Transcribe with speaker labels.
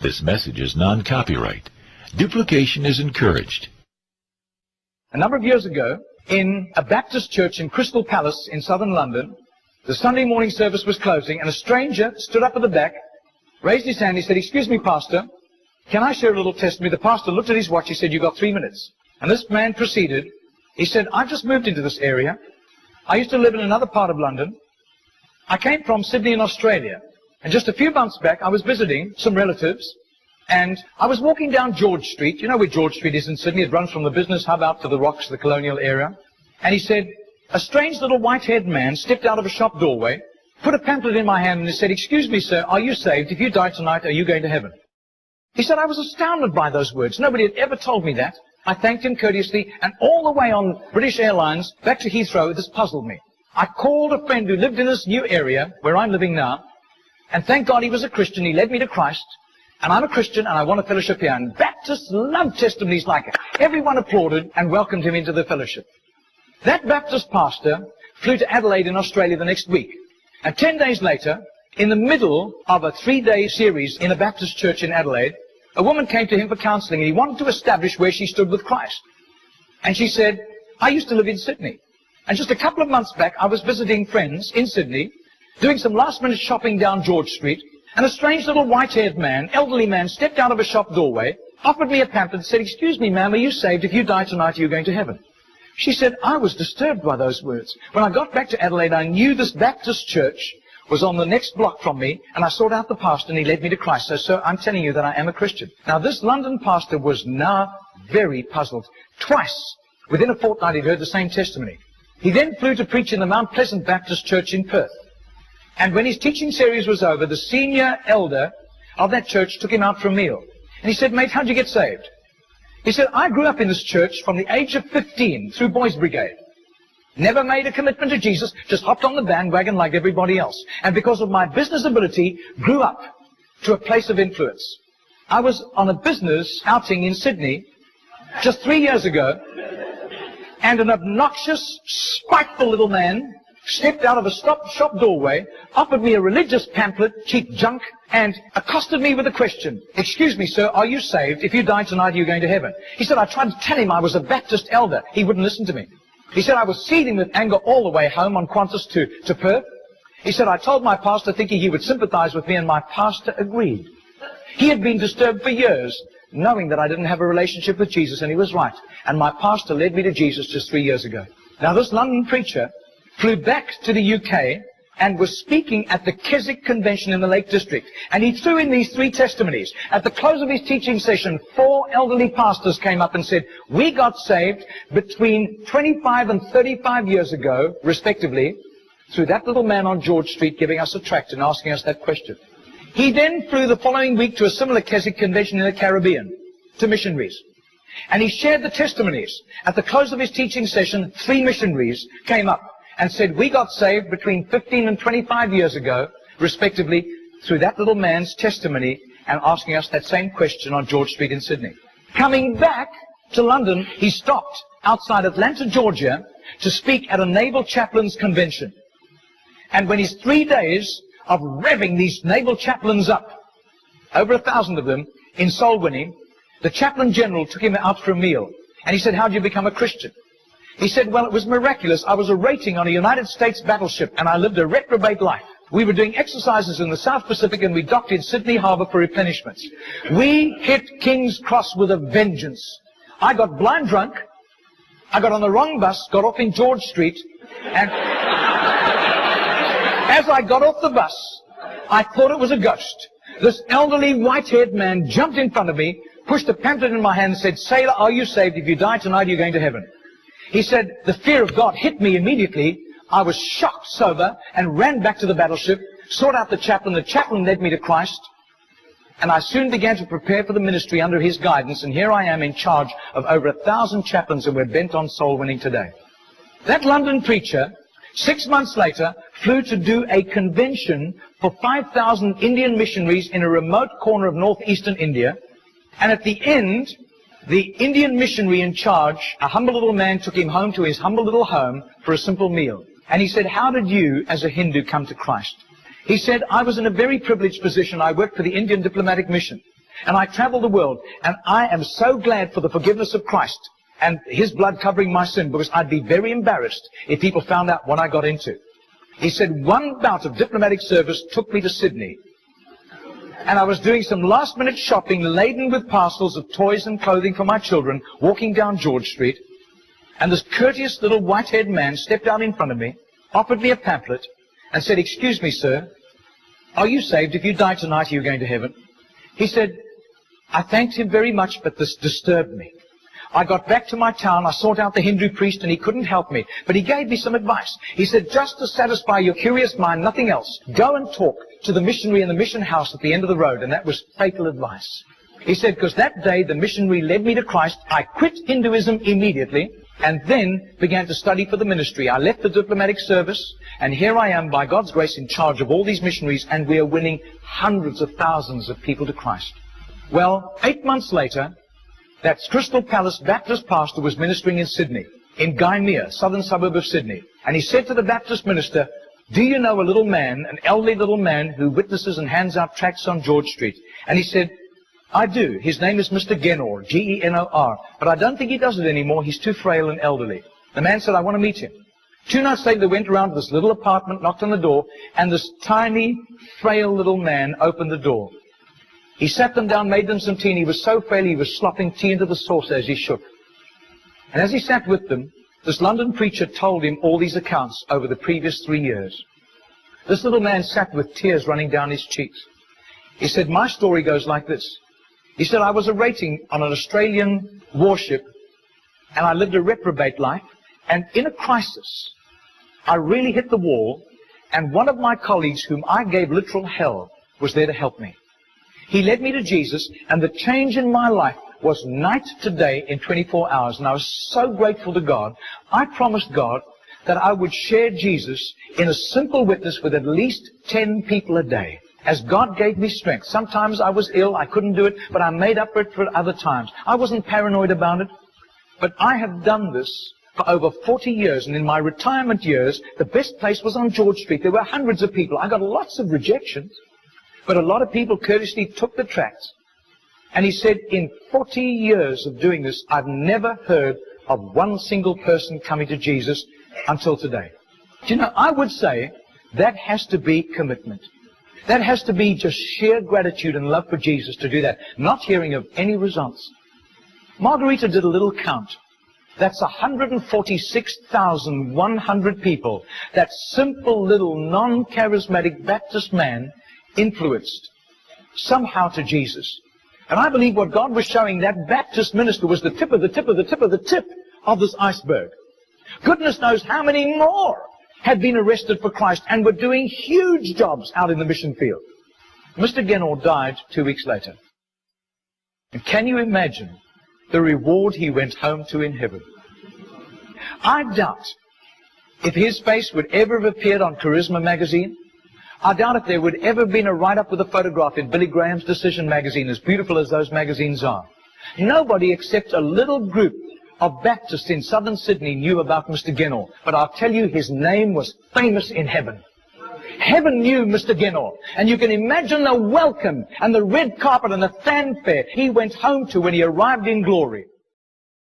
Speaker 1: This message is non-copyright. Duplication is encouraged.
Speaker 2: A number of years ago, in a Baptist church in Crystal Palace in southern London, the Sunday morning service was closing, and a stranger stood up at the back, raised his hand, he said, "Excuse me, Pastor, can I share a little testimony?" The pastor looked at his watch, he said, "You've got 3 minutes." And this man proceeded. He said, "I've just moved into this area. I used to live in another part of London. I came from Sydney in Australia. And just a few months back, I was visiting some relatives, and I was walking down George Street. You know where George Street is in Sydney? It runs from the business hub out to the rocks, the colonial area. And he said, a strange little white-haired man stepped out of a shop doorway, put a pamphlet in my hand, and he said, "Excuse me, sir, are you saved? If you die tonight, are you going to heaven?" He said, I was astounded by those words. Nobody had ever told me that. I thanked him courteously, and all the way on British Airlines back to Heathrow, this puzzled me. I called a friend who lived in this new area where I'm living now, and thank God he was a Christian. He led me to Christ. And I'm a Christian, and I want to fellowship here. And Baptists love testimonies like it. Everyone applauded and welcomed him into the fellowship. That Baptist pastor flew to Adelaide in Australia the next week. And 10 days later, in the middle of a 3-day series in a Baptist church in Adelaide, a woman came to him for counseling, and he wanted to establish where she stood with Christ. And she said, "I used to live in Sydney. And just a couple of months back, I was visiting friends in Sydney, doing some last-minute shopping down George Street, and a strange little white-haired man, elderly man, stepped out of a shop doorway, offered me a pamphlet, and said, 'Excuse me, ma'am, are you saved? If you die tonight, are you going to heaven?'" She said, "I was disturbed by those words. When I got back to Adelaide, I knew this Baptist church was on the next block from me, and I sought out the pastor, and he led me to Christ. So, sir, I'm telling you that I am a Christian." Now, this London pastor was now very puzzled. Twice, within a fortnight, he'd heard the same testimony. He then flew to preach in the Mount Pleasant Baptist Church in Perth. And when his teaching series was over, the senior elder of that church took him out for a meal. And he said, "Mate, how'd you get saved?" He said, "I grew up in this church from the age of 15 through Boys Brigade. Never made a commitment to Jesus, just hopped on the bandwagon like everybody else. And because of my business ability, grew up to a place of influence. I was on a business outing in Sydney just 3 years ago, and an obnoxious, spiteful little man stepped out of a shop doorway, offered me a religious pamphlet, cheap junk, and accosted me with a question. 'Excuse me, sir, are you saved? If you die tonight, are you going to heaven?' He said, I tried to tell him I was a Baptist elder. He wouldn't listen to me. He said, I was seething with anger all the way home on Qantas to Perth. He said, I told my pastor thinking he would sympathize with me, and my pastor agreed. He had been disturbed for years, knowing that I didn't have a relationship with Jesus, and he was right. And my pastor led me to Jesus just 3 years ago." Now, this London preacher flew back to the UK and was speaking at the Keswick Convention in the Lake District. And he threw in these 3 testimonies. At the close of his teaching session, 4 elderly pastors came up and said, "We got saved between 25 and 35 years ago, respectively, through that little man on George Street giving us a tract and asking us that question." He then flew the following week to a similar Keswick Convention in the Caribbean, to missionaries. And he shared the testimonies. At the close of his teaching session, 3 missionaries came up and said, "We got saved between 15 and 25 years ago, respectively, through that little man's testimony and asking us that same question on George Street in Sydney." Coming back to London, he stopped outside Atlanta, Georgia, to speak at a naval chaplains convention. And when his 3 days of revving these naval chaplains up, over 1,000 of them, in soul winning, the chaplain general took him out for a meal. And he said, "How did you become a Christian?" He said, "Well, it was miraculous. I was a rating on a United States battleship, and I lived a reprobate life. We were doing exercises in the South Pacific, and we docked in Sydney Harbour for replenishments. We hit King's Cross with a vengeance. I got blind drunk. I got on the wrong bus, got off in George Street, and as I got off the bus, I thought it was a ghost. This elderly white-haired man jumped in front of me, pushed a pamphlet in my hand, and said, 'Sailor, are you saved? If you die tonight, you're going to heaven.' He said, the fear of God hit me immediately. I was shocked sober and ran back to the battleship, sought out the chaplain. The chaplain led me to Christ, and I soon began to prepare for the ministry under his guidance, and here I am in charge of over 1,000 chaplains, and we're bent on soul winning today." That London preacher, 6 months later, flew to do a convention for 5,000 Indian missionaries in a remote corner of northeastern India, and at the end, the Indian missionary in charge, a humble little man, took him home to his humble little home for a simple meal. And he said, "How did you, as a Hindu, come to Christ?" He said, "I was in a very privileged position. I worked for the Indian diplomatic mission. And I travel the world, and I am so glad for the forgiveness of Christ and His blood covering my sin, because I'd be very embarrassed if people found out what I got into. He said, one bout of diplomatic service took me to Sydney. And I was doing some last-minute shopping laden with parcels of toys and clothing for my children, walking down George Street. And this courteous little white-haired man stepped out in front of me, offered me a pamphlet, and said, "Excuse me, sir, are you saved? If you die tonight, are you going to heaven?" He said, I thanked him very much, but this disturbed me. I got back to my town, I sought out the Hindu priest, and he couldn't help me. But he gave me some advice. He said, just to satisfy your curious mind, nothing else, go and talk to the missionary in the mission house at the end of the road. And that was fatal advice. He said, because that day the missionary led me to Christ. I quit Hinduism immediately, and then began to study for the ministry. I left the diplomatic service, and here I am, by God's grace, in charge of all these missionaries, and we are winning hundreds of thousands of people to Christ. Well, 8 months later, that Crystal Palace Baptist pastor was ministering in Sydney, in Gymea, southern suburb of Sydney. And he said to the Baptist minister, do you know a little man, an elderly little man, who witnesses and hands out tracts on George Street? And he said, I do. His name is Mr. Genor, G-E-N-O-R. But I don't think he does it anymore. He's too frail and elderly. The man said, I want to meet him. 2 nights later, they went around to this little apartment, knocked on the door, and this tiny, frail little man opened the door. He sat them down, made them some tea, and he was so frail he was slopping tea into the saucer as he shook. And as he sat with them, this London preacher told him all these accounts over the previous 3 years. This little man sat with tears running down his cheeks. He said, my story goes like this. He said, I was a rating on an Australian warship, and I lived a reprobate life, and in a crisis, I really hit the wall, and one of my colleagues, whom I gave literal hell, was there to help me. He led me to Jesus, and the change in my life was night to day in 24 hours. And I was so grateful to God. I promised God that I would share Jesus in a simple witness with at least 10 people a day, as God gave me strength. Sometimes I was ill, I couldn't do it, but I made up for it for other times. I wasn't paranoid about it, but I have done this for over 40 years, and in my retirement years, the best place was on George Street. There were hundreds of people. I got lots of rejections. But a lot of people courteously took the tracts. And he said, in 40 years of doing this, I've never heard of one single person coming to Jesus until today. Do you know, I would say that has to be commitment. That has to be just sheer gratitude and love for Jesus to do that, not hearing of any results. Margarita did a little count. That's 146,100 people. That simple little non-charismatic Baptist man influenced somehow to Jesus. And I believe what God was showing that Baptist minister was the tip of the tip of the tip of the tip of this iceberg. Goodness knows how many more had been arrested for Christ and were doing huge jobs out in the mission field. Mr. Genor died 2 weeks later. And can you imagine the reward he went home to in heaven? I doubt if his face would ever have appeared on Charisma magazine. I doubt if there would ever have been a write-up with a photograph in Billy Graham's Decision magazine, as beautiful as those magazines are. Nobody except a little group of Baptists in southern Sydney knew about Mr. Genor. But I'll tell you, his name was famous in heaven. Heaven knew Mr. Genor. And you can imagine the welcome and the red carpet and the fanfare he went home to when he arrived in glory.